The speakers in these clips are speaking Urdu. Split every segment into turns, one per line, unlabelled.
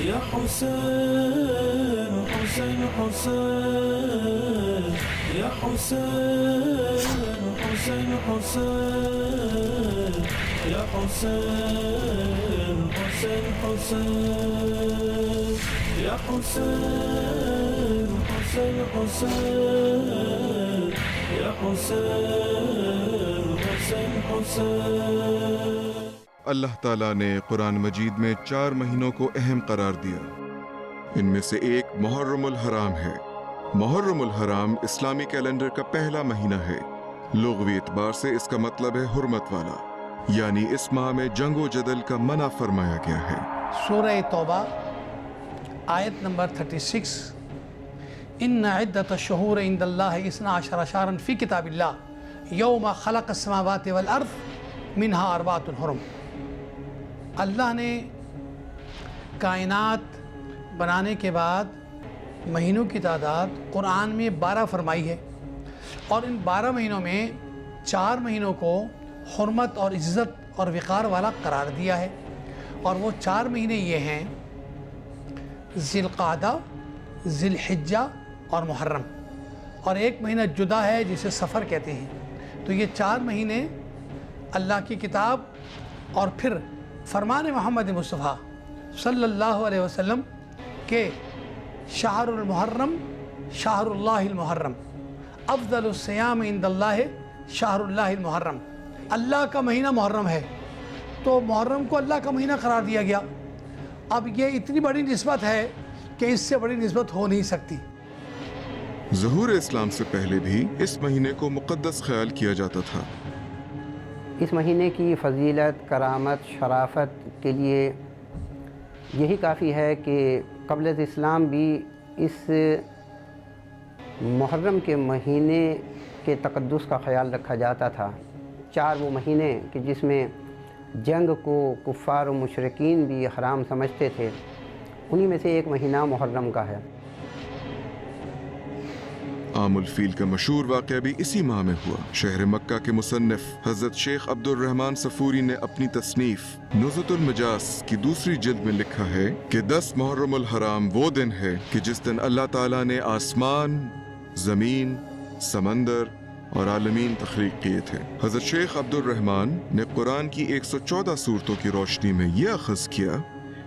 يا حسين حسين حسين يا حسين حسين حسين يا حسين حسين حسين يا حسين حسين حسين يا حسين حسين حسين.
اللہ تعالیٰ نے قرآن مجید میں 4 مہینوں کو اہم قرار دیا. ان میں سے ایک محرم الحرام ہے. محرم الحرام اسلامی کیلنڈر کا پہلا مہینہ ہے. لغوی اعتبار سے اس کا مطلب ہے حرمت والا، یعنی اس ماہ میں جنگ و جدل کا منع فرمایا گیا ہے.
سورہ توبہ آیت نمبر 36. ان عدت الشہور عند اللہ 12 شہرا فی کتاب اللہ یوم خلق السماوات والارض منہا 4 حرم. اللہ نے کائنات بنانے کے بعد مہینوں کی تعداد قرآن میں 12 فرمائی ہے، اور ان 12 مہینوں میں 4 مہینوں کو حرمت اور عزت اور وقار والا قرار دیا ہے. اور وہ 4 مہینے یہ ہیں ذی القعدہ، ذی الحجہ اور محرم، اور ایک مہینہ جدا ہے جسے سفر کہتے ہیں. تو یہ 4 مہینے اللہ کی کتاب اور پھر فرمان محمد مصطفیٰ صلی اللہ علیہ وسلم کہ شہر المحرم شہر اللہ المحرم افضل الصیام عند اللہ شہر اللہ المحرم. اللہ کا مہینہ محرم ہے، تو محرم کو اللہ کا مہینہ قرار دیا گیا. اب یہ اتنی بڑی نسبت ہے کہ اس سے بڑی نسبت ہو نہیں سکتی.
ظہور اسلام سے پہلے بھی اس مہینے کو مقدس خیال کیا جاتا تھا.
اس مہینے کی فضیلت، کرامت، شرافت کے لیے یہی کافی ہے کہ قبل از اسلام بھی اس محرم کے مہینے کے تقدس کا خیال رکھا جاتا تھا. 4 وہ مہینے کہ جس میں جنگ کو کفار و مشرکین بھی حرام سمجھتے تھے، انہی میں سے ایک مہینہ محرم کا ہے.
عام الفیل کا مشہور واقعہ بھی اسی ماہ میں ہوا. شہر مکہ کے مصنف حضرت شیخ عبد الرحمن صفوری نے اپنی تصنیف نزہۃ المجاز کی 2 جلد میں لکھا ہے کہ 10 محرم الحرام وہ دن ہے کہ جس دن اللہ تعالیٰ نے آسمان، زمین، سمندر اور عالمین تخلیق کیے تھے. حضرت شیخ عبد الرحمن نے قرآن کی 114 سورتوں کی روشنی میں یہ اخذ کیا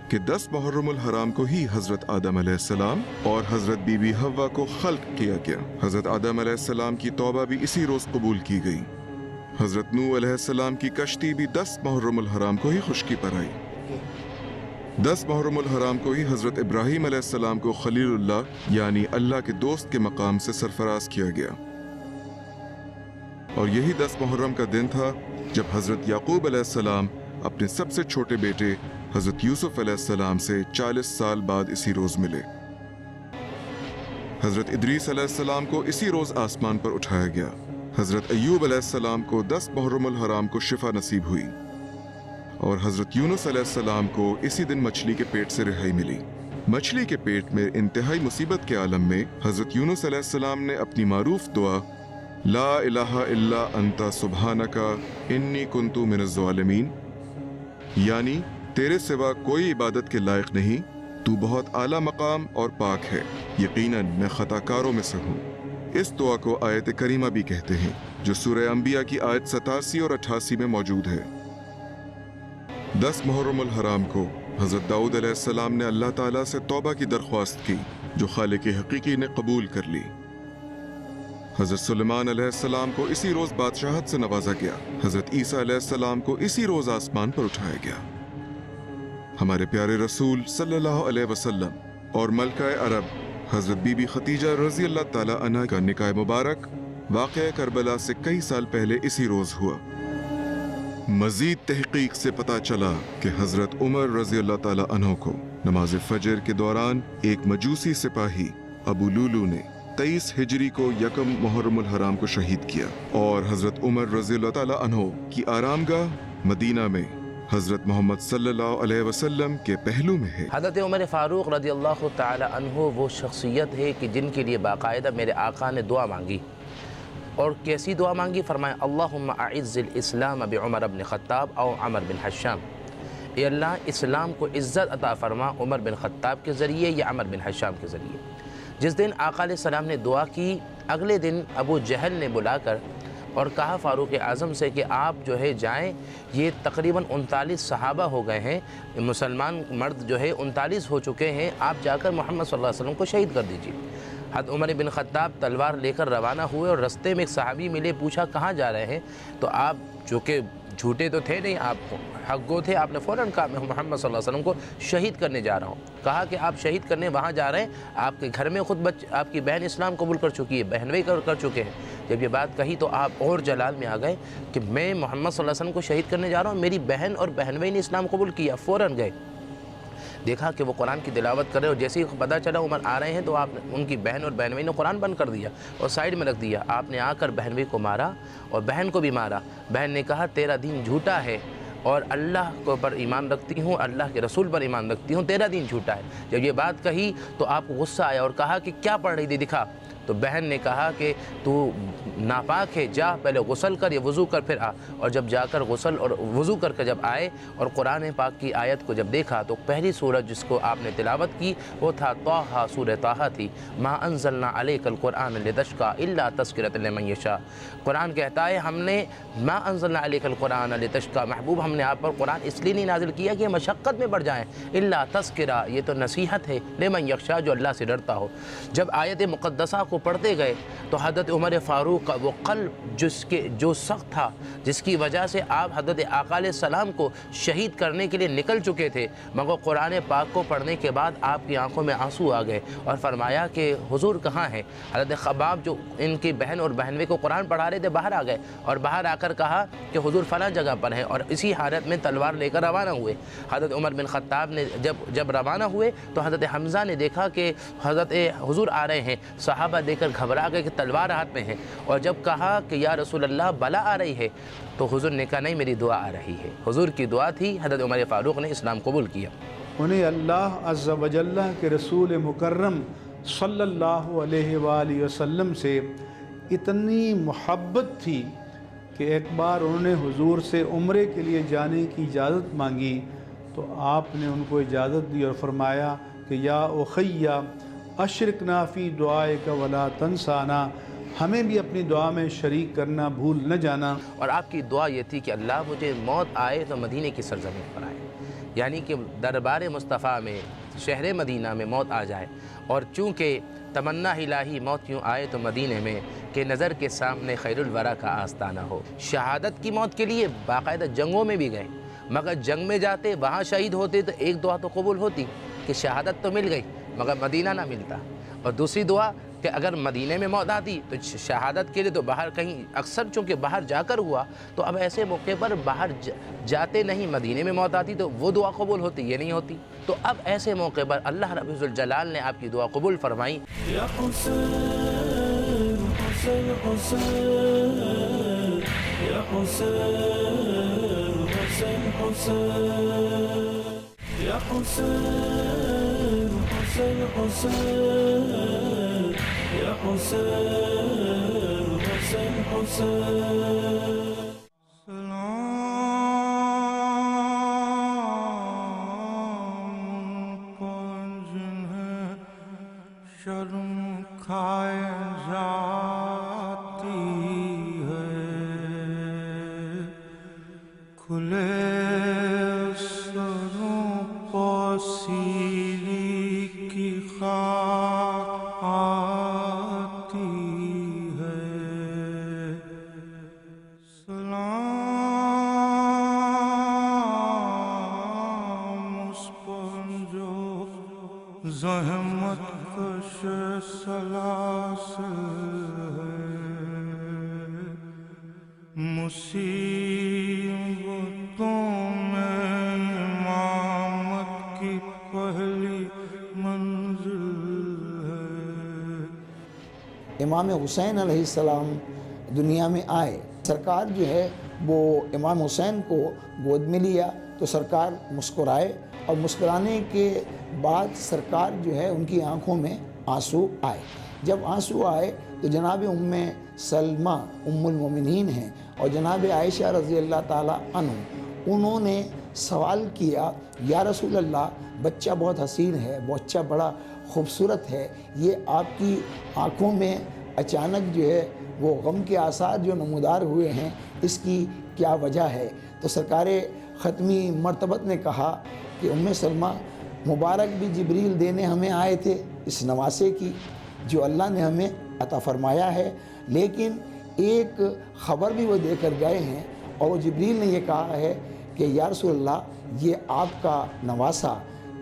کہ 10 محرم الحرام کو ہی حضرت آدم علیہ السلام اور حضرت بی بی حوا کو خلق کیا گیا. حضرت آدم علیہ السلام کی توبہ بھی اسی روز قبول کی گئی. حضرت نوح علیہ السلام کی کشتی بھی 10 محرم الحرام کو ہی خشکی پر آئی. 10 محرم الحرام کو ہی حضرت ابراہیم علیہ السلام کو خلیل اللہ یعنی اللہ کے دوست کے مقام سے سرفراز کیا گیا. اور یہی 10 محرم کا دن تھا جب حضرت یعقوب علیہ السلام اپنے سب سے چھوٹے بیٹے حضرت یوسف علیہ السلام سے 40 سال بعد اسی روز ملے. حضرت ادریس علیہ السلام کو اسی روز آسمان پر اٹھایا گیا. حضرت ایوب علیہ السلام کو 10 محرم الحرام کو شفا نصیب ہوئی، اور حضرت یونس علیہ السلام کو اسی دن مچھلی کے پیٹ سے رہائی ملی. مچھلی کے پیٹ میں انتہائی مصیبت کے عالم میں حضرت یونس علیہ السلام نے اپنی معروف دعا لا الہ الا انت سبحانک انی کنت من الظالمین، یعنی تیرے سوا کوئی عبادت کے لائق نہیں، تو بہت اعلیٰ مقام اور پاک ہے، یقیناً میں خطا کاروں میں سے ہوں. اس دعا کو آیت کریمہ بھی کہتے ہیں جو سورہ انبیاء کی آیت 87 اور 88 میں موجود ہے. 10 محرم الحرام کو حضرت داؤد علیہ السلام نے اللہ تعالیٰ سے توبہ کی درخواست کی جو خالق حقیقی نے قبول کر لی. حضرت سلیمان علیہ السلام کو اسی روز بادشاہت سے نوازا گیا. حضرت عیسیٰ علیہ السلام کو اسی روز آسمان پر اٹھایا گیا. ہمارے پیارے رسول صلی اللہ علیہ وسلم اور ملکہ عرب حضرت بی بی ختیجہ رضی اللہ تعالیٰ عنہ کا نکاح مبارک واقعہ کربلا سے کئی سال پہلے اسی روز ہوا. مزید تحقیق سے پتہ چلا کہ حضرت عمر رضی اللہ تعالیٰ عنہ کو نماز فجر کے دوران ایک مجوسی سپاہی ابو لولو نے 23 ہجری کو 1 محرم الحرام کو شہید کیا، اور حضرت عمر رضی اللہ تعالیٰ عنہ کی آرامگاہ مدینہ میں حضرت محمد صلی اللہ علیہ وسلم کے پہلو میں ہے.
حضرت عمر فاروق رضی اللہ تعالی عنہ وہ شخصیت ہے کہ جن کے لیے باقاعدہ میرے آقا نے دعا مانگی. اور کیسی دعا مانگی؟ فرمائے اللہم اعز الاسلام بعمر بن خطاب او عمر بن حشام، اے اللہ اسلام کو عزت عطا فرما عمر بن خطاب کے ذریعے یا عمر بن حشام کے ذریعے۔ جس دن آقا علیہ السلام نے دعا کی، اگلے دن ابو جہل نے بلا کر اور کہا فاروق اعظم سے کہ آپ جو ہے جائیں، یہ تقریباً 39 صحابہ ہو گئے ہیں، مسلمان مرد جو ہے 39 ہو چکے ہیں، آپ جا کر محمد صلی اللہ علیہ وسلم کو شہید کر دیجیے۔ حضرت عمر بن خطاب تلوار لے کر روانہ ہوئے اور رستے میں ایک صحابی ملے، پوچھا کہاں جا رہے ہیں؟ تو آپ چونکہ جھوٹے تو تھے نہیں، آپ حق گو تھے، آپ نے فوراً کہا میں محمد صلی اللہ علیہ وسلم کو شہید کرنے جا رہا ہوں۔ کہا کہ آپ شہید کرنے وہاں جا رہے ہیں، آپ کے گھر میں خود آپ کی بہن اسلام قبول کر چکی ہے، بہنوئی کر چکے ہیں۔ جب یہ بات کہی تو آپ اور جلال میں آ گئے کہ میں محمد صلی اللہ علیہ وسلم کو شہید کرنے جا رہا ہوں، میری بہن اور بہنوئی نے اسلام قبول کیا۔ فوراً گئے، دیکھا کہ وہ قرآن کی تلاوت کر رہے ہیں، اور جیسے ہی پتہ چلا عمر آ رہے ہیں تو آپ نے ان کی بہن اور بہنوئی نے قرآن بند کر دیا اور سائیڈ میں رکھ دیا۔ آپ نے آ کر بہنوئی کو مارا اور بہن کو بھی مارا۔ بہن نے کہا تیرا دین جھوٹا ہے اور اللہ کو پر ایمان رکھتی ہوں، اللہ کے رسول پر ایمان رکھتی ہوں، تیرا دین جھوٹا ہے۔ جب یہ بات کہی تو آپ کو غصہ آیا اور کہا کہ کیا پڑھ رہی تھی دکھا۔ تو بہن نے کہا کہ تو ناپاک ہے، جا پہلے غسل کر یا وضو کر پھر آ۔ اور جب جا کر غسل اور وضو کر کے جب آئے اور قرآن پاک کی آیت کو جب دیکھا تو پہلی سورت جس کو آپ نے تلاوت کی وہ تھا طٰہٰ، سورہ طٰہٰ تھی۔ ما انزلنا علیک القرآن لتشقیٰ الا تذکرۃ لمن یشاء۔ قرآن کہتا ہے ہم نے ما انزلنا علیک القرآن لتشقیٰ، محبوب ہم نے آپ پر قرآن اس لیے نہیں نازل کیا کہ مشقت میں پڑ جائیں، الا تذکرہ، یہ تو نصیحت ہے، لمن یخشیٰ، جو اللہ سے ڈرتا ہو۔ جب آیت مقدسہ کو پڑھتے گئے تو حضرت عمر فاروق کا وہ قلب جو سخت تھا، جس کی وجہ سے آپ حضرت آقا علیہ السلام کو شہید کرنے کے لیے نکل چکے تھے، مگر قرآن پاک کو پڑھنے کے بعد آپ کی آنکھوں میں آنسو آ گئے اور فرمایا کہ حضور کہاں ہیں؟ حضرت خباب جو ان کی بہن اور بہنوئی کو قرآن پڑھا رہے تھے باہر آ گئے اور باہر آ کر کہا کہ حضور فلاں جگہ پر ہیں، اور اسی حالت میں تلوار لے کر روانہ ہوئے۔ حضرت عمر بن خطاب نے جب روانہ ہوئے تو حضرت حمزہ نے دیکھا کہ حضرت حضور آ رہے ہیں، صحابہ دیکھ کر گھبرا گئے کہ تلوار ہاتھ میں ہے، اور جب کہا کہ یا رسول اللہ بلا آ رہی ہے تو حضور نے کہا نہیں میری دعا آ رہی ہے۔ حضور کی دعا تھی، حضرت عمر فاروق نے اسلام قبول کیا۔
انہیں اللہ عز و جل کے رسول مکرم صلی اللہ علیہ وآلہ وسلم سے اتنی محبت تھی کہ ایک بار انہوں نے حضور سے عمرے کے لیے جانے کی اجازت مانگی تو آپ نے ان کو اجازت دی اور فرمایا کہ یا اخی اشرکنا فی دعائک ولا تنسانا، ہمیں بھی اپنی دعا میں شریک کرنا، بھول نہ جانا۔
اور آپ کی دعا یہ تھی کہ اللہ مجھے موت آئے تو مدینے کی سرزمین پر آئے، یعنی کہ دربار مصطفیٰ میں، شہر مدینہ میں موت آ جائے، اور چونکہ تمنا الہی موت یوں آئے تو مدینے میں کہ نظر کے سامنے خیر الورا کا آستانہ ہو۔ شہادت کی موت کے لیے باقاعدہ جنگوں میں بھی گئے، مگر جنگ میں جاتے وہاں شہید ہوتے تو ایک دعا تو قبول ہوتی کہ شہادت تو مل گئی مگر مدینہ نہ ملتا، اور دوسری دعا کہ اگر مدینے میں موت آتی تو شہادت کے لیے تو باہر کہیں، اکثر چونکہ باہر جا کر ہوا تو اب ایسے موقع پر باہر جاتے نہیں، مدینے میں موت آتی تو وہ دعا قبول ہوتی، یہ نہیں ہوتی۔ تو اب ایسے موقع پر اللہ رب ذوالجلال نے آپ کی دعا قبول فرمائی۔
یا حسین حسین حسین یا حسین حسین حسین یا حسین حسین حسین یا حسین حسین حسین۔ شرم کھائے جاتی ہے، کھلے سروں پر سیلی کی خاک آتی ہے۔ سلام اس پر جو زحمت کش سلاسل ہے، مصیبتوں میں امامت کی پہلی منزل ہے۔
امام حسین علیہ السلام دنیا میں آئے، سرکار جو ہے وہ امام حسین کو گود میں لیا تو سرکار مسکرائے، اور مسکرانے کے بعد سرکار جو ہے ان کی آنکھوں میں آنسو آئے۔ جب آنسو آئے تو جناب ام سلمہ ام المومنین ہیں اور جناب عائشہ رضی اللہ تعالیٰ عنہ، انہوں نے سوال کیا یا رسول اللہ بچہ بہت حسین ہے، بچہ بڑا خوبصورت ہے، یہ آپ کی آنکھوں میں اچانک جو ہے وہ غم کے آثار جو نمودار ہوئے ہیں، اس کی کیا وجہ ہے؟ تو سرکار ختمی مرتبت نے کہا کہ ام سلمہ مبارک بھی جبریل دینے ہمیں آئے تھے اس نواسے کی جو اللہ نے ہمیں عطا فرمایا ہے، لیکن ایک خبر بھی وہ دے کر گئے ہیں اور وہ جبریل نے یہ کہا ہے کہ یا رسول اللہ یہ آپ کا نواسا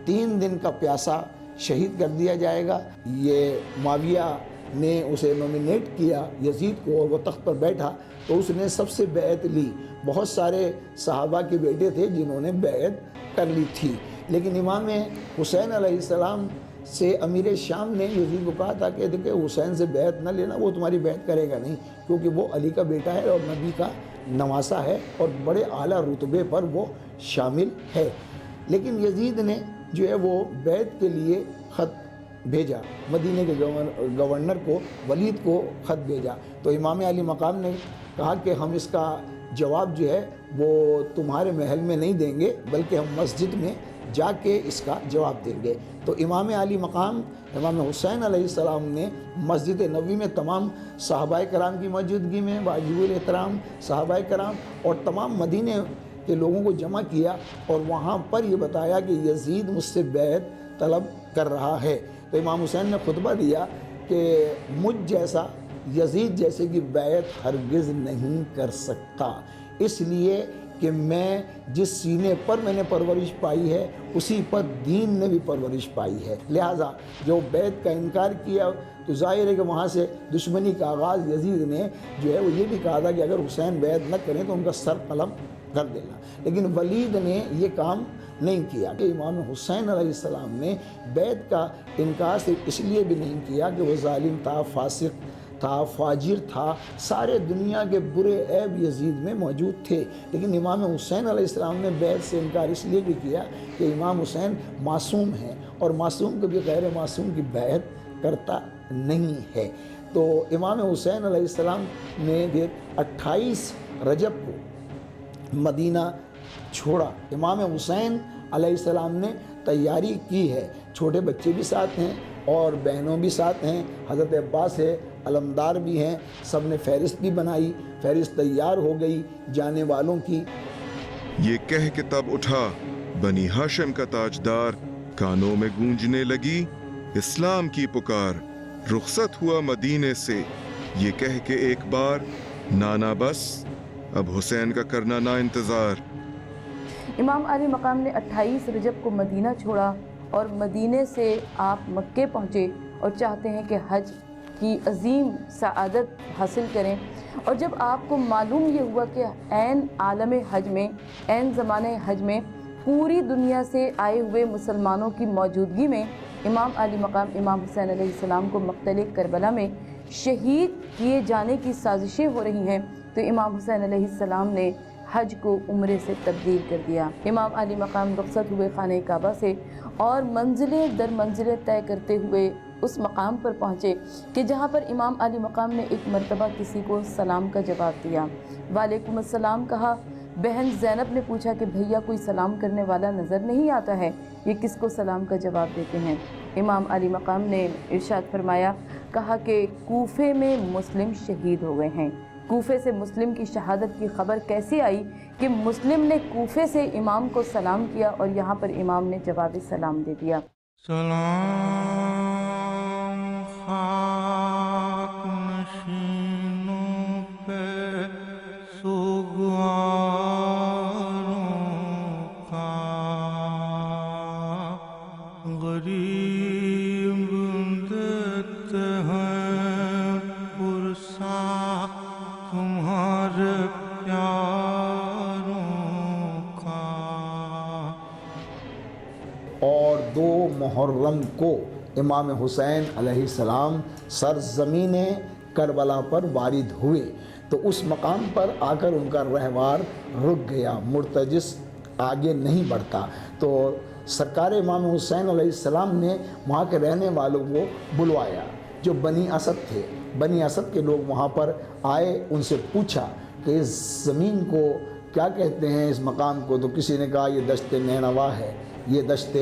3 دن کا پیاسا شہید کر دیا جائے گا۔ یہ معاویہ نے اسے نومینیٹ کیا یزید کو اور وہ تخت پر بیٹھا تو اس نے سب سے بیعت لی۔ بہت سارے صحابہ کے بیٹے تھے جنہوں نے بیعت کر لی تھی، لیکن امام حسین علیہ السلام سے امیر شام نے یزید کو کہا تھا کہ دیکھیں حسین سے بیعت نہ لینا، وہ تمہاری بیعت کرے گا نہیں، کیونکہ وہ علی کا بیٹا ہے اور نبی کا نواسا ہے اور بڑے اعلیٰ رتبے پر وہ شامل ہے۔ لیکن یزید نے جو ہے وہ بیعت کے لیے خط بھیجا، مدینے کے گورنر کو ولید کو خط بھیجا، تو امام علی مقام نے کہا کہ ہم اس کا جواب جو ہے وہ تمہارے محل میں نہیں دیں گے بلکہ ہم مسجد میں جا کے اس کا جواب دیں گے۔ تو امام علی مقام امام حسین علیہ السلام نے مسجد نبوی میں تمام صحابہ کرام کی موجودگی میں واجب الاحترام صحابہ کرام اور تمام مدینے کے لوگوں کو جمع کیا اور وہاں پر یہ بتایا کہ یزید مجھ سے بیعت طلب کر رہا ہے۔ تو امام حسین نے خطبہ دیا کہ مجھ جیسا یزید جیسے کی بیعت ہرگز نہیں کر سکتا، اس لیے کہ میں جس سینے پر میں نے پرورش پائی ہے اسی پر دین نے بھی پرورش پائی ہے، لہٰذا جو بیعت کا انکار کیا تو ظاہر ہے کہ وہاں سے دشمنی کا آغاز یزید نے جو ہے وہ یہ بھی کہا تھا کہ اگر حسین بیعت نہ کریں تو ان کا سر قلم کر دینا، لیکن ولید نے یہ کام نہیں کیا کہ امام حسین علیہ السلام نے بیعت کا انکار صرف اس لیے بھی نہیں کیا کہ وہ ظالم تھا، فاسق تھا، فاجر تھا، سارے دنیا کے برے عیب یزید میں موجود تھے، لیکن امام حسین علیہ السلام نے بیعت سے انکار اس لیے بھی کیا کہ امام حسین معصوم ہیں اور معصوم کبھی غیر معصوم کی بیعت کرتا نہیں ہے۔ تو امام حسین علیہ السلام نے پھر 28 رجب کو مدینہ چھوڑا۔ امام حسین علیہ السلام نے تیاری کی ہے، چھوٹے بچے بھی ساتھ ہیں اور بہنوں بھی ساتھ ہیں، حضرت عباس ہے، علمدار بھی ہیں، سب نے فہرست بھی بنائی، فہرست تیار ہو گئی جانے والوں کی۔
یہ کہہ کے تب اٹھا بنی ہاشم کا تاجدار، کانوں میں گونجنے لگی اسلام کی پکار، رخصت ہوا مدینے سے یہ کہہ کے ایک بار، نانا بس اب حسین کا کرنا نا انتظار۔
امام علی مقام نے 28 رجب کو مدینہ چھوڑا اور مدینے سے آپ مکے پہنچے اور چاہتے ہیں کہ حج کی عظیم سعادت حاصل کریں، اور جب آپ کو معلوم یہ ہوا کہ عین عالم حج میں، عین زمانہ حج میں پوری دنیا سے آئے ہوئے مسلمانوں کی موجودگی میں امام علی مقام امام حسین علیہ السلام کو مقتل کربلا میں شہید کیے جانے کی سازشیں ہو رہی ہیں، تو امام حسین علیہ السلام نے حج کو عمرے سے تبدیل کر دیا۔ امام علی مقام رخصت ہوئے خانہ کعبہ سے اور منزلیں در منزلیں طے کرتے ہوئے اس مقام پر پہنچے کہ جہاں پر امام علی مقام نے ایک مرتبہ کسی کو سلام کا جواب دیا، وعلیکم السلام کہا۔ بہن زینب نے پوچھا کہ بھیا کوئی سلام کرنے والا نظر نہیں آتا ہے، یہ کس کو سلام کا جواب دیتے ہیں؟ امام علی مقام نے ارشاد فرمایا، کہا کہ کوفے میں مسلم شہید ہو گئے ہیں۔ کوفے سے مسلم کی شہادت کی خبر کیسے آئی کہ مسلم نے کوفے سے امام کو سلام کیا اور یہاں پر امام نے جواب سلام دے دیا۔
سلام خاک نشینوں پہ سوگواروں کا، غریب دیتے ہیں پرسا تمہارے پیاروں کا۔
اور 2 محرم کو امام حسین علیہ السلام سرزمین کربلا پر وارد ہوئے، تو اس مقام پر آ کر ان کا رہوار رک گیا، مرتجس آگے نہیں بڑھتا، تو سرکار امام حسین علیہ السلام نے وہاں کے رہنے والوں کو بلوایا، جو بنی اسد تھے، بنی اسد کے لوگ وہاں پر آئے، ان سے پوچھا کہ اس زمین کو کیا کہتے ہیں اس مقام کو؟ تو کسی نے کہا یہ دشت نینوا ہے، یہ دشت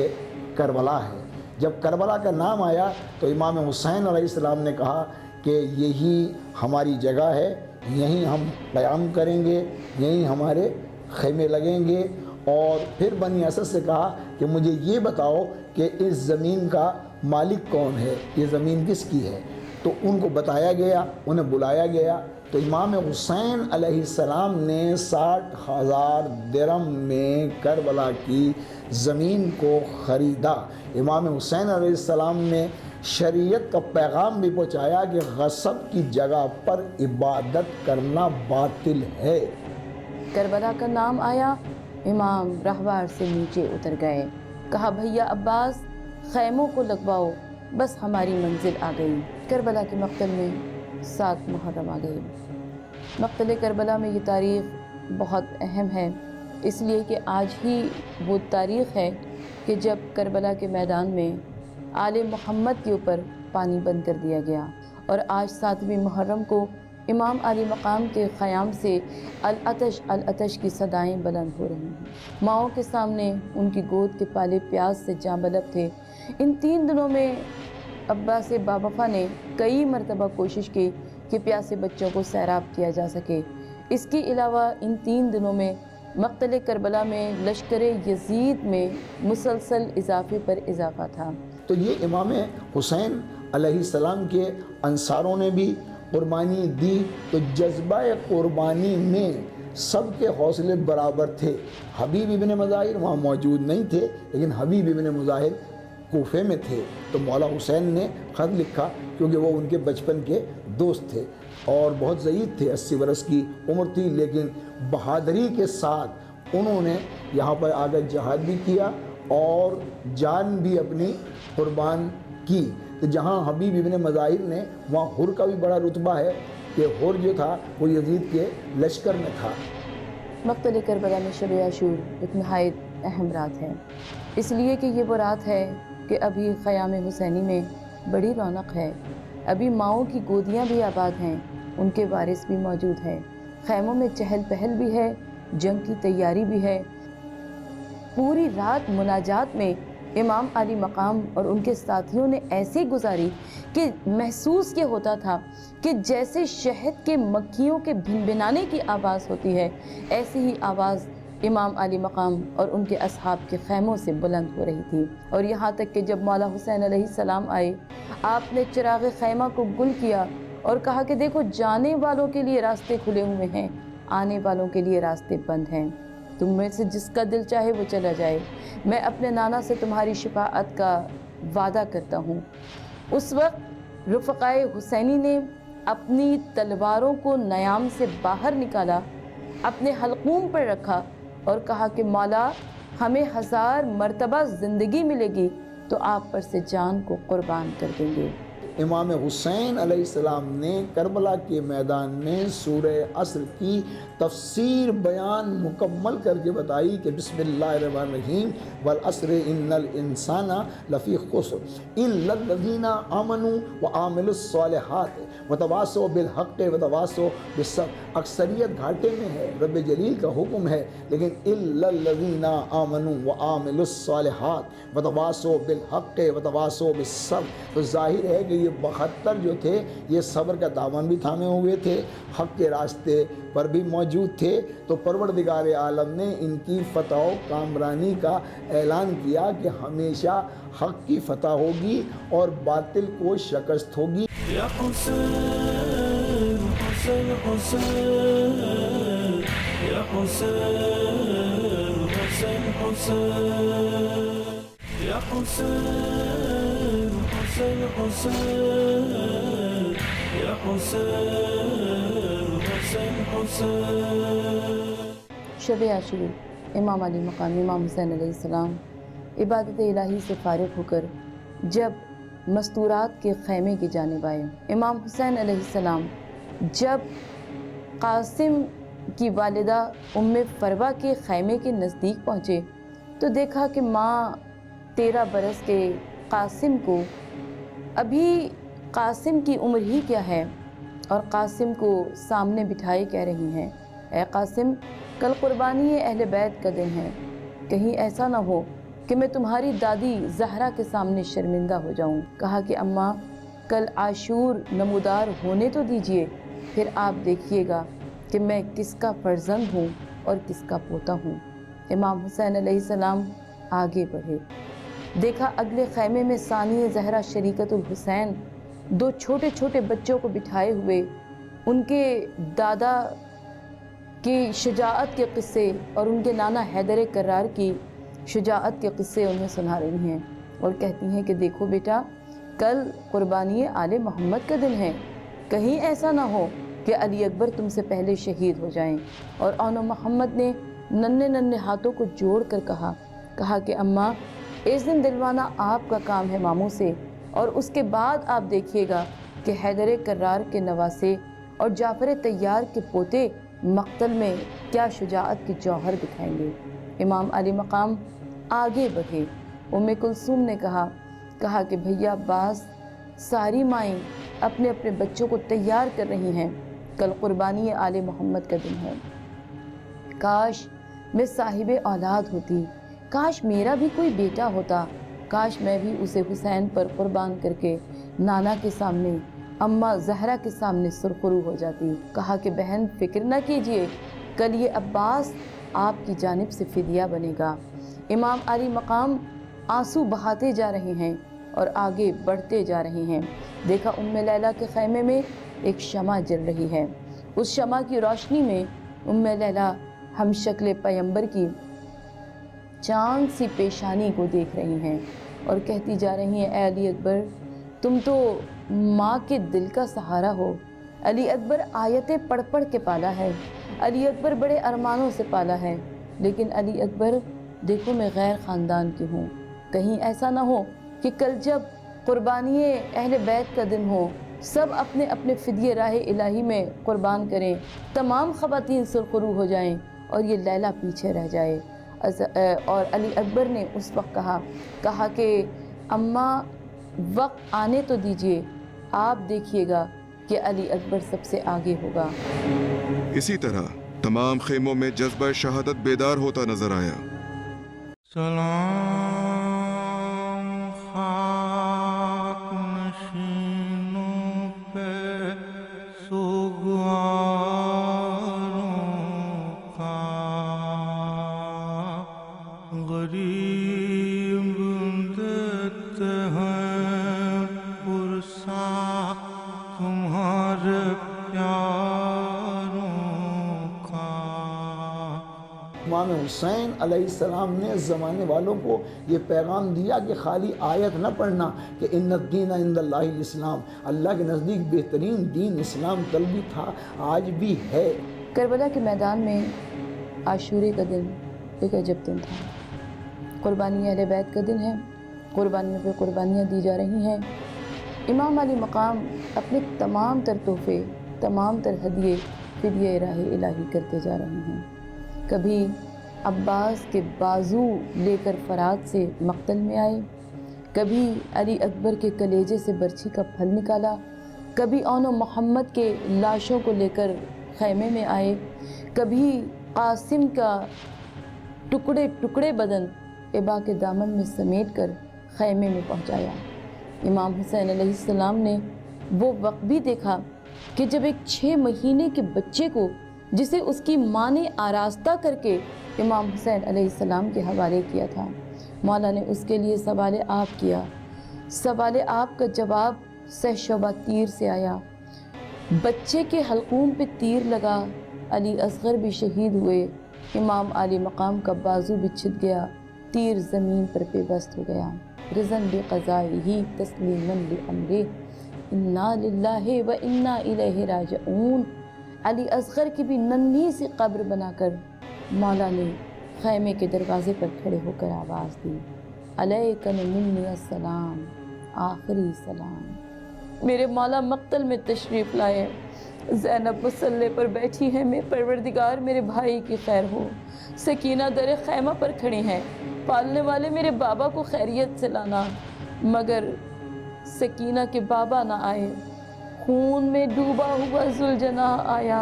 کربلا ہے۔ جب کربلا کا نام آیا تو امام حسین علیہ السلام نے کہا کہ یہی ہماری جگہ ہے، یہیں ہم قیام کریں گے، یہیں ہمارے خیمے لگیں گے۔ اور پھر بنی اسد سے کہا کہ مجھے یہ بتاؤ کہ اس زمین کا مالک کون ہے، یہ زمین کس کی ہے؟ تو ان کو بتایا گیا، انہیں بلایا گیا، تو امام حسین علیہ السلام نے 60,000 درہم میں کربلا کی زمین کو خریدا۔ امام حسین علیہ السلام نے شریعت کا پیغام بھی پہنچایا کہ غصب کی جگہ پر عبادت کرنا باطل ہے۔
کربلا کا نام آیا، امام راہوار سے نیچے اتر گئے، کہا بھیا عباس خیموں کو لگواؤ، بس ہماری منزل آ گئی۔ کربلا کے مقتل میں 7 محرم آ گئی۔ مقتل کربلا میں یہ تاریخ بہت اہم ہے، اس لیے کہ آج ہی وہ تاریخ ہے کہ جب کربلا کے میدان میں آل محمد کے اوپر پانی بند کر دیا گیا، اور آج 7ویں محرم کو امام علی مقام کے قیام سے العطش العطش کی صدائیں بلند ہو رہی ہیں۔ ماؤں کے سامنے ان کی گود کے پالے پیاس سے جاں بلب تھے۔ ان 3 دنوں میں عباس باوفا نے کئی مرتبہ کوشش کی کہ پیاسے بچوں کو سیراب کیا جا سکے۔ اس کے علاوہ ان 3 دنوں میں مقتل کربلا میں لشکر یزید میں مسلسل اضافے پر اضافہ تھا۔
تو یہ امام حسین علیہ السلام کے انصاروں نے بھی قربانی دی، تو جذبہ قربانی میں سب کے حوصلے برابر تھے۔ حبیب ابن مظاہر وہاں موجود نہیں تھے، لیکن حبیب ابن مظاہر کوفے میں تھے، تو مولا حسین نے خط لکھا، کیونکہ وہ ان کے بچپن کے دوست تھے اور بہت ضعیف تھے، 80 برس کی عمر تھی، لیکن بہادری کے ساتھ انہوں نے یہاں پر آ کر جہاد بھی کیا اور جان بھی اپنی قربان کی۔ تو جہاں حبیب ابن مظاہر نے، وہاں حر کا بھی بڑا رتبہ ہے کہ حر جو تھا وہ یزید کے لشکر میں تھا۔
مقتل کربلا میں شب عاشور ایک نہایت اہم رات ہے، اس لیے کہ یہ وہ رات ہے کہ ابھی خیام حسینی میں بڑی رونق ہے، ابھی ماؤں کی گودیاں بھی آباد ہیں، ان کے وارث بھی موجود ہیں، خیموں میں چہل پہل بھی ہے، جنگ کی تیاری بھی ہے۔ پوری رات مناجات میں امام علی مقام اور ان کے ساتھیوں نے ایسے گزاری کہ محسوس یہ ہوتا تھا کہ جیسے شہد کے مکھیوں کے بھنبھنانے کی آواز ہوتی ہے، ایسی ہی آواز امام علی مقام اور ان کے اصحاب کے خیموں سے بلند ہو رہی تھی۔ اور یہاں تک کہ جب مولا حسین علیہ السلام آئے، آپ نے چراغ خیمہ کو گل کیا اور کہا کہ دیکھو جانے والوں کے لیے راستے کھلے ہوئے ہیں، آنے والوں کے لیے راستے بند ہیں، تم میں سے جس کا دل چاہے وہ چلا جائے، میں اپنے نانا سے تمہاری شفاعت کا وعدہ کرتا ہوں۔ اس وقت رفقائے حسینی نے اپنی تلواروں کو نیام سے باہر نکالا، اپنے حلقوم پر رکھا اور کہا کہ مولا ہمیں 1000 مرتبہ زندگی ملے گی تو آپ پر سے جان کو قربان کر دیں گے۔
امام حسین علیہ السلام نے کربلا کے میدان میں سورہ عصر کی تفسیر بیان مکمل کر کے بتائی کہ بسم اللہ الرحمن الرحیم والعصر ان الانسان لفی خسر الا الذین آمنوا وعملوا الصالحات وتواصوا بالحق وتواصوا بالصبر۔ اکثریت گھاٹے میں ہے، رب جلیل کا حکم ہے، لیکن الا الذین آمنوا وعملوا الصالحات وتواصوا بالحق وتواصوا بالصبر، تو ظاہر ہے کہ یہ 72 جو تھے یہ صبر کا دامن بھی تھامے ہوئے تھے، حق کے راستے پر بھی موجود تھے۔ تو پروردگار عالم نے ان کی فتح و کامرانی کا اعلان کیا کہ ہمیشہ حق کی فتح ہوگی اور باطل کو شکست ہوگی۔
یا حسین حسین حسین یا حسین حسین حسین یا حسین حسین حسین یا حسین حسین حسین۔
شب عاشور امام علی مقام امام حسین علیہ السلام عبادت الہی سے فارغ ہو کر جب مستورات کے خیمے کی جانب آئے، امام حسین علیہ السلام جب قاسم کی والدہ ام فروہ کے خیمے کے نزدیک پہنچے تو دیکھا کہ ماں 13 برس کے قاسم کو، ابھی قاسم کی عمر ہی کیا ہے، اور قاسم کو سامنے بٹھائے کہہ رہی ہیں اے قاسم کل قربانی اہل بیت کا دن ہے، کہیں ایسا نہ ہو کہ میں تمہاری دادی زہرا کے سامنے شرمندہ ہو جاؤں۔ کہا کہ اماں کل عاشور نمودار ہونے تو دیجئے، پھر آپ دیکھیے گا کہ میں کس کا فرزند ہوں اور کس کا پوتا ہوں۔ امام حسین علیہ السلام آگے بڑھے، دیکھا اگلے خیمے میں ثانیہ زہرا شریکت الحسین 2 چھوٹے چھوٹے بچوں کو بٹھائے ہوئے ان کے دادا کی شجاعت کے قصے اور ان کے نانا حیدر کرار کی شجاعت کے قصے انہیں سنا رہی ہیں اور کہتی ہیں کہ دیکھو بیٹا کل قربانی آل محمد کا دن ہے، کہیں ایسا نہ ہو کہ علی اکبر تم سے پہلے شہید ہو جائیں۔ اور آن محمد نے ننھے ننھے ہاتھوں کو جوڑ کر کہا کہ اماں اس دن دلوانا آپ کا کام ہے ماموں سے، اور اس کے بعد آپ دیکھیے گا کہ حیدر کرار کے نواسے اور جعفر طیار کے پوتے مقتل میں کیا شجاعت کی جوہر دکھائیں گے۔ امام علی مقام آگے بڑھے، کلثوم نے کہا کہ بھیا عباس ساری مائیں اپنے اپنے بچوں کو تیار کر رہی ہیں، کل قربانی آل محمد کا دن ہے، کاش میں صاحب اولاد ہوتی، کاش میرا بھی کوئی بیٹا ہوتا، کاش میں بھی اسے حسین پر قربان کر کے نانا کے سامنے اماں زہرا کے سامنے سرخرو ہو جاتی۔ کہا کہ بہن فکر نہ کیجئے، کل یہ عباس آپ کی جانب سے فدیہ بنے گا۔ امام علی مقام آنسو بہاتے جا رہے ہیں اور آگے بڑھتے جا رہے ہیں۔ دیکھا ام لیلہ کے خیمے میں ایک شمع جل رہی ہے، اس شمع کی روشنی میں ام لیلہ ہم شکل پیغمبر کی چاند سی پیشانی کو دیکھ رہی ہیں اور کہتی جا رہی ہیں اے علی اکبر تم تو ماں کے دل کا سہارا ہو، علی اکبر آیتیں پڑھ پڑھ کے پالا ہے، علی اکبر بڑے ارمانوں سے پالا ہے، لیکن علی اکبر دیکھو میں غیر خاندان کی ہوں، کہیں ایسا نہ ہو کہ کل جب قربانی اہل بیت کا دن ہو سب اپنے اپنے فدیے راہ الہی میں قربان کریں، تمام خواتین سرخرو ہو جائیں اور یہ لیلہ پیچھے رہ جائے۔ اور علی اکبر نے اس وقت کہا کہ اماں وقت آنے تو دیجئے، آپ دیکھیے گا کہ علی اکبر سب سے آگے ہوگا۔
اسی طرح تمام خیموں میں جذبہ شہادت بیدار ہوتا نظر آیا۔
سلام خاک نشینوں پہ سوگواروں کا، غریب دیتے ہیں پرسا تمہارے پیاروں کا۔
امام حسین علیہ السلام نے زمانے والوں کو یہ پیغام دیا کہ خالی آیت نہ پڑھنا کہ ان الدین عند اللہ الاسلام، اللہ کے نزدیک بہترین دین اسلام کل بھی تھا آج بھی ہے۔
کربلا کے میدان میں عاشورے کا دن ایک عجب دن تھا، قربانی اہل بیت کا دن ہے، قربانیوں پہ قربانیاں دی جا رہی ہیں۔ امام علی مقام اپنے تمام تر تحفے، تمام تر ہدیے فدیہ راہ الہی کرتے جا رہے ہیں۔ کبھی عباس کے بازو لے کر فرات سے مقتل میں آئے، کبھی علی اکبر کے کلیجے سے برچھی کا پھل نکالا، کبھی اون محمد کے لاشوں کو لے کر خیمے میں آئے، کبھی قاسم کا ٹکڑے ٹکڑے بدن ابا کے دامن میں سمیٹ کر خیمے میں پہنچایا۔ امام حسین علیہ السلام نے وہ وقت بھی دیکھا کہ جب ایک 6 مہینے کے بچے کو جسے اس کی ماں نے آراستہ کر کے امام حسین علیہ السلام کے حوالے کیا تھا، مولا نے اس کے لیے سوال آپ کیا، سوال آپ کا جواب سہ شعبہ تیر سے آیا، بچے کے حلقوم پہ تیر لگا، علی اصغر بھی شہید ہوئے، امام علی مقام کا بازو بھی چھت گیا، تیر زمین پر پیوست ہو گیا۔ رضن بقضائہ تسلیما لامرہ انا للہ و انا الیہ راجعون۔ علی اصغر کی بھی ننھی سی قبر بنا کر مولا نے خیمے کے دروازے پر کھڑے ہو کر آواز دی، علیک منی السلام، آخری سلام۔ میرے مولا مقتل میں تشریف لائے، زینب مصلے پر بیٹھی ہیں، میں پروردگار میرے بھائی کی خیر ہو، سکینہ در خیمہ پر کھڑی ہیں، پالنے والے میرے بابا کو خیریت سے لانا، مگر سکینہ کے بابا نہ آئے، خون میں ڈوبا ہوا ذوالجناح آیا،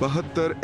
72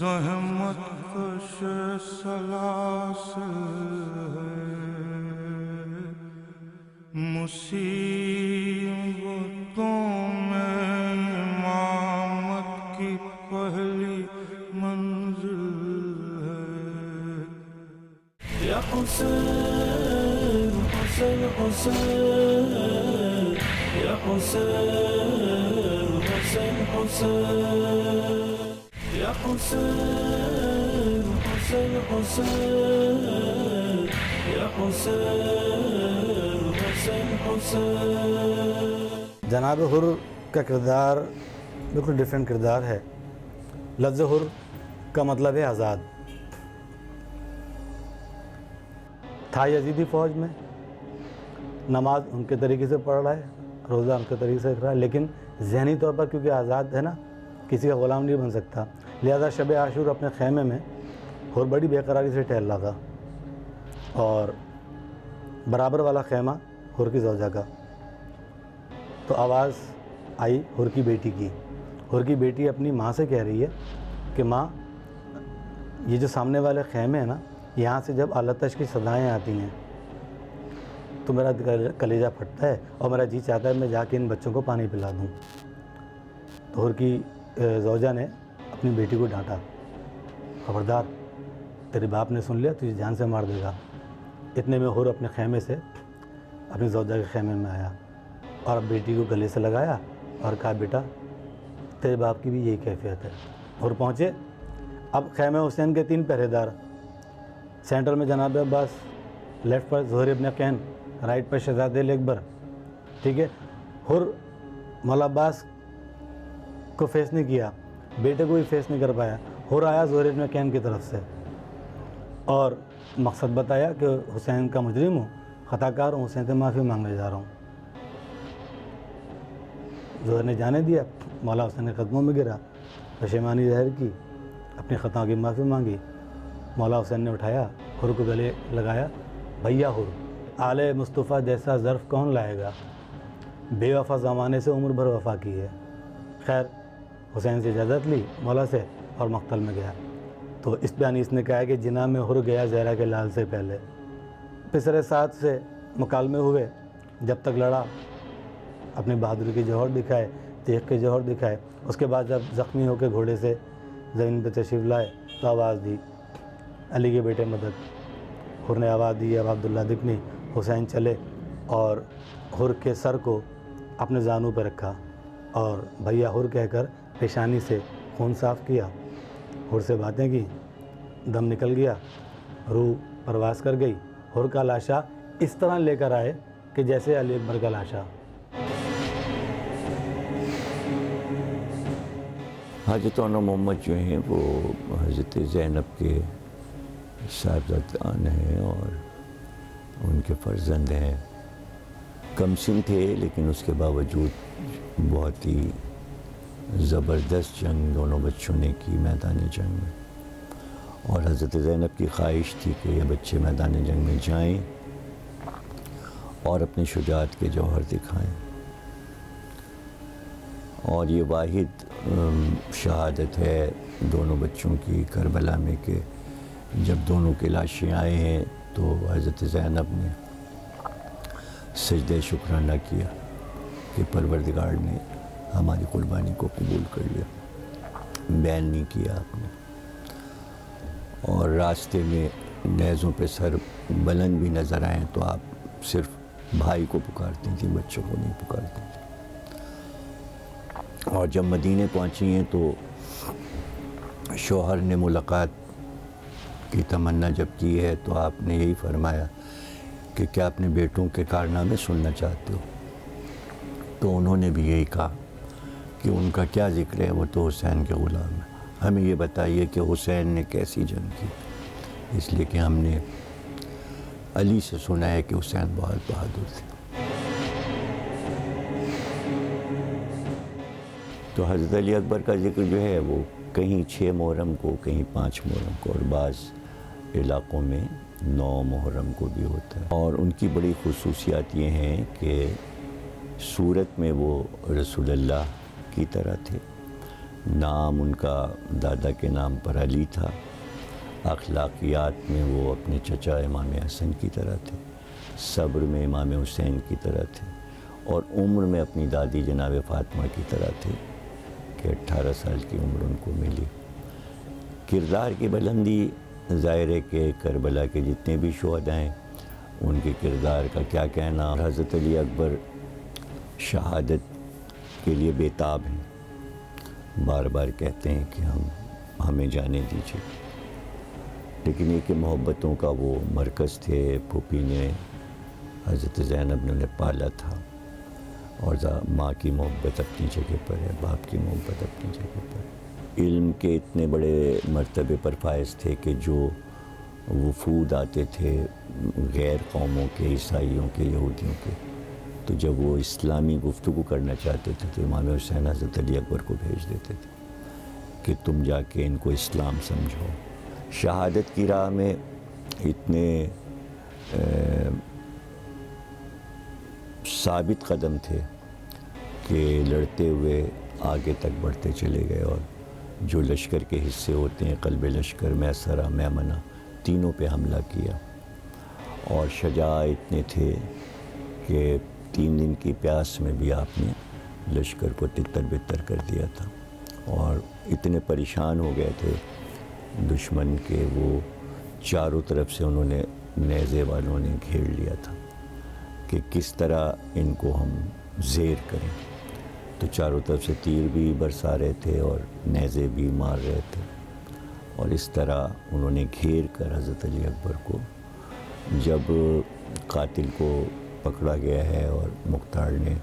زحمت کش سلاسل ہے، مصیبتوں میں امامت کی پہلی منزل ہے۔ یا حسین حسین حسین، یا حسین حسین حسین، یا حسین حسین حسین، یا حسین حسین حسین۔
جناب حر کا کردار بالکل ڈیفرنٹ کردار ہے۔ لفظ حر کا مطلب ہے آزاد۔ تھا یزیدی فوج میں، نماز ان کے طریقے سے پڑھ رہا ہے، روزہ ان کے طریقے سے رکھ رہا ہے، لیکن ذہنی طور پر کیونکہ آزاد ہے نا، کسی کا غلام نہیں بن سکتا، لہذا شب عاشور اپنے خیمے میں حر بڑی بے قراری سے ٹہل رہا تھا، اور برابر والا خیمہ حر کی زوجہ کا۔ تو آواز آئی حر کی بیٹی کی۔ حر کی بیٹی اپنی ماں سے کہہ رہی ہے کہ ماں، یہ جو سامنے والے خیمے ہیں نا، یہاں سے جب آلتش کی صدائیں آتی ہیں تو میرا کلیجہ پھٹتا ہے اور میرا جی چاہتا ہے میں جا کے ان بچوں کو پانی پلا دوں۔ تو حر کی زوجہ نے اپنی بیٹی کو ڈانٹا، خبردار، تیرے باپ نے سن لیا تجھے جان سے مار دے گا۔ اتنے میں حر اپنے خیمے سے اپنی زوجہ کے خیمے میں آیا اور بیٹی کو گلے سے لگایا اور کہا بیٹا تیرے باپ کی بھی یہی کیفیت ہے۔ حر پہنچے، اب خیمہ حسین کے 3 پہرے دار، سینٹر میں جناب عباس، لیفٹ پر ظہیر ابن قین، رائٹ پر شہزادہ اکبر، ٹھیک ہے۔ حر مولا عباس کو فیس نہیں کیا، بیٹے کو بھی فیس نہیں کر پایا۔ حر آیا ظہیر ابن قین کی طرف سے اور مقصد بتایا کہ حسین کا مجرم ہوں، خطا کار ہوں، حسین سے معافی مانگنے جا رہا ہوں۔ ظہیر نے جانے دیا، مولا حسین کے قدموں میں گرا، پشیمانی ظاہر کی، اپنی خطاؤں کی معافی مانگی۔ مولا حسین نے اٹھایا، حر کو گلے لگایا، بھیا حر، آل مصطفیٰ جیسا ظرف کون لائے گا، بے وفا زمانے سے عمر بھر وفا کی ہے۔ خیر حسین سے اجازت لی مولا سے اور مقتل میں گیا۔ تو اس بیانیس نے کہا کہ جناح میں حر گیا زہرا کے لال سے پہلے۔ پسرے ساتھ سے مکالمے ہوئے، جب تک لڑا اپنی بہادری کے جوہر دکھائے، تیغ کے جوہر دکھائے۔ اس کے بعد جب زخمی ہو کے گھوڑے سے زمین پہ تشریف لائے تو آواز دی، علی کے بیٹے مدد۔ حر نے آواز دی، اب عبداللہ دکنی۔ حسین چلے اور حر کے سر کو اپنے زانوں پہ رکھا اور بھیا حر کہہ کر پیشانی سے خون صاف کیا۔ حر سے باتیں کی، دم نکل گیا، روح پرواز کر گئی۔ حر کا لاشا اس طرح لے کر آئے کہ جیسے علی اکبر کا لاشا۔
حاجت مولانا محمد جو ہیں وہ حضرت زینب کے صاحبزادگان ہیں اور ان کے فرزند ہیں۔ کم سن تھے لیکن اس کے باوجود بہت ہی زبردست جنگ دونوں بچوں نے کی میدان جنگ میں، اور حضرت زینب کی خواہش تھی کہ یہ بچے میدان جنگ میں جائیں اور اپنی شجاعت کے جوہر دکھائیں۔ اور یہ واحد شہادت ہے دونوں بچوں کی کربلا میں کہ جب دونوں کی لاشیں آئے ہیں تو حضرت زینب نے سجدہ شکرانہ کیا کہ پروردگار نے ہماری قربانی کو قبول کر لیا، بیان نہیں کیا آپ نے۔ اور راستے میں نیزوں پہ سر بلند بھی نظر آئیں تو آپ صرف بھائی کو پکارتی تھیں، بچوں کو نہیں پکارتی تھیں۔ اور جب مدینے پہنچی ہیں تو شوہر نے ملاقات کی تمنا جب کی ہے تو آپ نے یہی فرمایا کہ کیا اپنے بیٹوں کے کارنامے سننا چاہتے ہو؟ تو انہوں نے بھی یہی کہا کہ ان کا کیا ذکر ہے، وہ تو حسین کے غلام ہے، ہمیں یہ بتائیے کہ حسین نے کیسی جنگ کی، اس لیے کہ ہم نے علی سے سنا ہے کہ حسین بہت بہادر تھے۔ تو حضرت علی اکبر کا ذکر جو ہے وہ کہیں 6 محرم کو، کہیں 5 محرم کو، اور بعض علاقوں میں 9 محرم کو بھی ہوتا ہے۔ اور ان کی بڑی خصوصیات یہ ہیں کہ صورت میں وہ رسول اللہ کی طرح تھے، نام ان کا دادا کے نام پر علی تھا، اخلاقیات میں وہ اپنے چچا امام حسن کی طرح تھے، صبر میں امام حسین کی طرح تھے، اور عمر میں اپنی دادی جناب فاطمہ کی طرح تھے کہ 18 سال کی عمر ان کو ملی۔ کردار کی بلندی ظاہر ہے کہ کربلا کے جتنے بھی شہداء ہیں ان کے کردار کا کیا کہنا۔ حضرت علی اکبر شہادت کے لیے بےتاب ہیں، بار بار کہتے ہیں کہ ہمیں جانے دیجیے، لیکن یہ کہ محبتوں کا وہ مرکز تھے۔ پھوپھی نے حضرت زینب نے انہیں پالا تھا، اور ماں کی محبت اپنی جگہ پر ہے، باپ کی محبت اپنی جگہ پر ہے۔ علم کے اتنے بڑے مرتبے پر فائز تھے کہ جو وفود آتے تھے غیر قوموں کے، عیسائیوں کے، یہودیوں کے، تو جب وہ اسلامی گفتگو کرنا چاہتے تھے تو امام حسین حضرت علی اکبر کو بھیج دیتے تھے کہ تم جا کے ان کو اسلام سمجھو۔ شہادت کی راہ میں اتنے ثابت قدم تھے کہ لڑتے ہوئے آگے تک بڑھتے چلے گئے، اور جو لشکر کے حصے ہوتے ہیں، قلب لشکر، میسرہ، میمنہ، تینوں پہ حملہ کیا، اور شجاع اتنے تھے کہ 3 دن کی پیاس میں بھی آپ نے لشکر کو تتر بتر کر دیا تھا، اور اتنے پریشان ہو گئے تھے دشمن کے، وہ چاروں طرف سے انہوں نے، نیزے والوں نے گھیر لیا تھا کہ کس طرح ان کو ہم زیر کریں، تو چاروں طرف سے تیر بھی برسا رہے تھے اور نیزے بھی مار رہے تھے، اور اس طرح انہوں نے گھیر کر حضرت علی اکبر کو، جب قاتل کو پکڑا گیا ہے اور مختار نے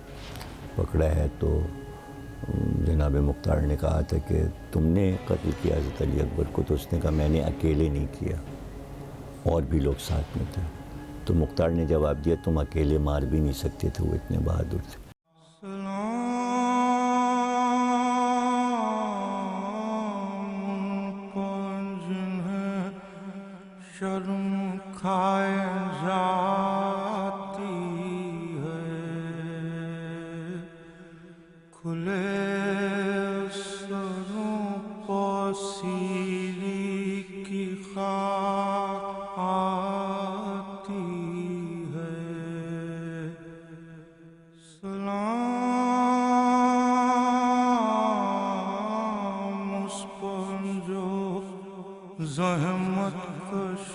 پکڑا ہے تو جناب مختار نے کہا تھا کہ تم نے قتل کیا حضرت علی اکبر کو، تو اس نے کہا میں نے اکیلے نہیں کیا، اور بھی لوگ ساتھ میں تھے۔ تو مختار نے جواب دیا تم اکیلے مار بھی نہیں سکتے تھے، وہ اتنے بہادر تھے۔
شرم کھائے جاتی ہے، کھلے سروں کو سیری کی خاک آتی ہے، سلام اس پر جو زحمت کش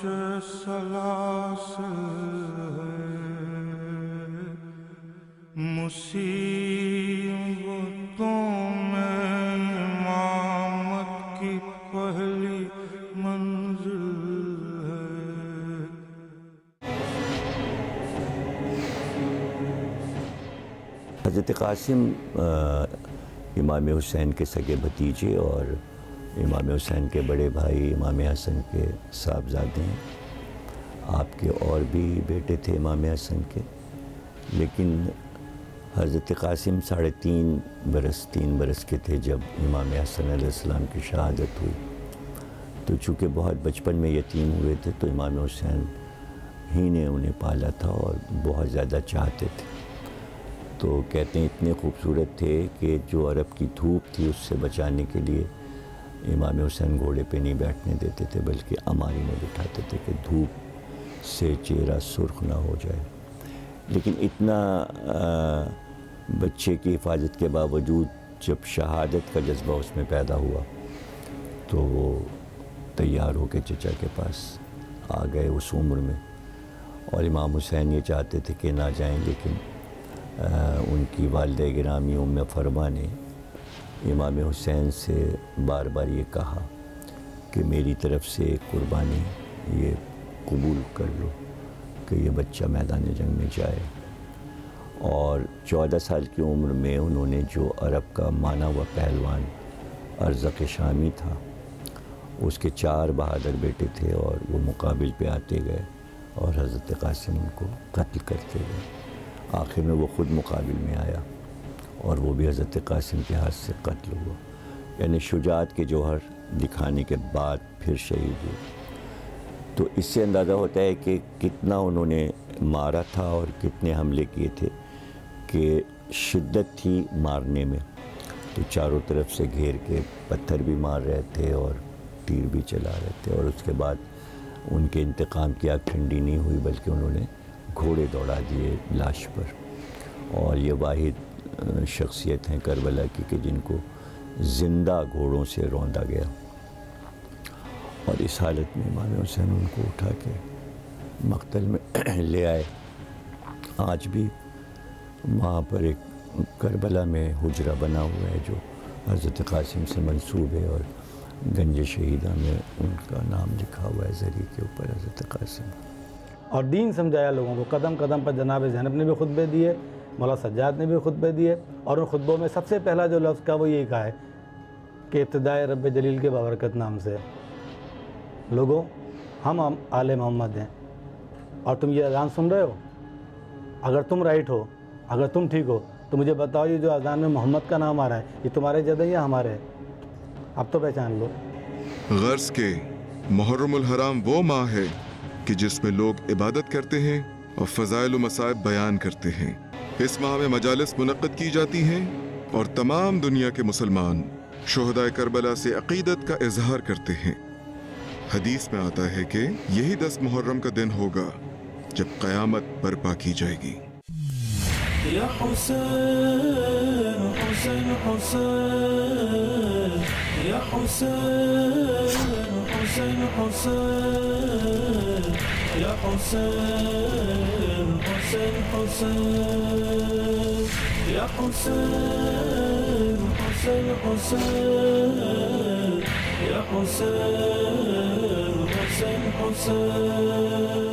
سلاسل ہے، مصیبتوں میں امامت کی پہلی منزل ہے۔
حضرت قاسم امام حسین کے سگے بھتیجے اور امام حسین کے بڑے بھائی امام حسن کے صاحبزادے ہیں۔ آپ کے اور بھی بیٹے تھے امام حسن کے، لیکن حضرت قاسم 3.5 برس کے تھے جب امام حسن علیہ السلام کی شہادت ہوئی، تو چونکہ بہت بچپن میں یتیم ہوئے تھے تو امام حسین ہی نے انہیں پالا تھا اور بہت زیادہ چاہتے تھے۔ تو کہتے ہیں اتنے خوبصورت تھے کہ جو عرب کی دھوپ تھی اس سے بچانے کے لیے امام حسین گھوڑے پہ نہیں بیٹھنے دیتے تھے، بلکہ اماری میں بٹھاتے تھے کہ دھوپ سے چہرہ سرخ نہ ہو جائے۔ لیکن اتنا بچے کی حفاظت کے باوجود جب شہادت کا جذبہ اس میں پیدا ہوا تو وہ تیار ہو کے چچا کے پاس آ گئے اس عمر میں، اور امام حسین یہ چاہتے تھے کہ نہ جائیں، لیکن ان کی والدہ گرامی ام فرما نے امام حسین سے بار بار یہ کہا کہ میری طرف سے ایک قربانی یہ قبول کر لو کہ یہ بچہ میدان جنگ میں جائے۔ اور 14 سال کی عمر میں انہوں نے جو عرب کا مانا ہوا پہلوان ارزق شامی تھا، اس کے 4 بہادر بیٹے تھے، اور وہ مقابل پہ آتے گئے اور حضرت قاسم ان کو قتل کرتے گئے۔ آخر میں وہ خود مقابل میں آیا اور وہ بھی حضرت قاسم کے ہاتھ سے قتل ہوا، یعنی شجاعت کے جوہر دکھانے کے بعد پھر شہید ہوئے۔ تو اس سے اندازہ ہوتا ہے کہ کتنا انہوں نے مارا تھا اور کتنے حملے کیے تھے، کہ شدت تھی مارنے میں، تو چاروں طرف سے گھیر کے پتھر بھی مار رہے تھے اور تیر بھی چلا رہے تھے، اور اس کے بعد ان کے انتقام کی آگ ٹھنڈی نہیں ہوئی بلکہ انہوں نے گھوڑے دوڑا دیے لاش پر. اور یہ واحد شخصیت ہیں کربلا کی کہ جن کو زندہ گھوڑوں سے روندا گیا، اور اس حالت میں امام حسین ان کو اٹھا کے مقتل میں لے آئے. آج بھی وہاں پر ایک کربلا میں حجرہ بنا ہوا ہے جو حضرت قاسم سے منسوب ہے، اور گنج شہیدہ میں ان کا نام لکھا ہوا ہے زری کے اوپر، حضرت قاسم.
اور دین سمجھایا لوگوں کو، قدم قدم پر جناب زینب نے بھی خطبے دیے، مولا سجاد نے بھی خطبے دیے، اور ان خطبوں میں سب سے پہلا جو لفظ کا وہ یہی کہا ہے کہ ابتدائے رب جلیل کے بابرکت نام سے لوگوں ہم آل محمد ہیں، اور تم یہ اذان سن رہے ہو، اگر تم رائٹ ہو، اگر تم ٹھیک ہو تو مجھے بتاؤ یہ جو اذان میں محمد کا نام آ رہا ہے یہ تمہارے جد ہے یا ہمارے؟ اب تو پہچان لو.
غرض کے محرم الحرام وہ ماہ ہے کہ جس میں لوگ عبادت کرتے ہیں اور فضائل و مصائب بیان کرتے ہیں. اس ماہ میں مجالس منعقد کی جاتی ہیں اور تمام دنیا کے مسلمان شہدائے کربلا سے عقیدت کا اظہار کرتے ہیں. حدیث میں آتا ہے کہ یہی 10 محرم کا دن ہوگا جب قیامت برپا کی جائے گی.
یا حسین حسین حسین یا حسین حسین حسین یا حسین حسین حسین یا حسین حسین حسین یا حسین حسین حسین